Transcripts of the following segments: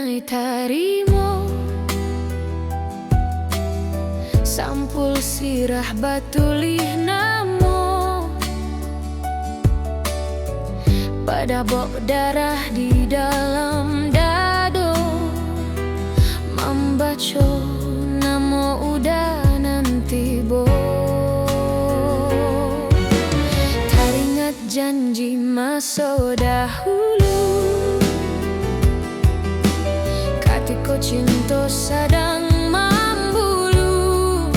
denai tarimo sampul sirah batulih namo pada bok darah di dalam dado membaca namo udah nanti bo teringat janji masa dahulu katiko cinta sadang membulu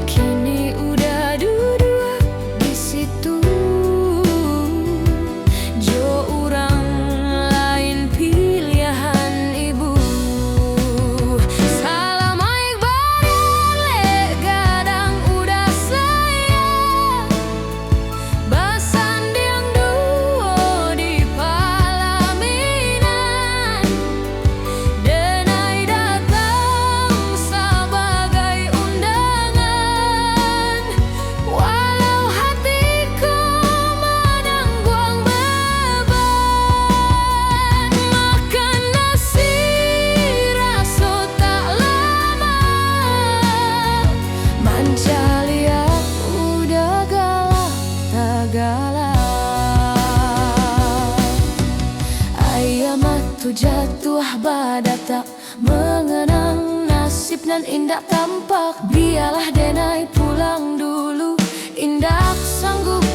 kini udah duduk di situ jo orang lain pilihan ibu salam aik barale gadang udah saya basanding duo di palaminan denai datang sebagai undangan walau hatiku menanggung beban makan nasi rasa tak lama mancalia udah galak tak galak ayam tu jatuh badak tak mengenang nasib nan indah tampak biarlah denai pulang dulu indah sanggup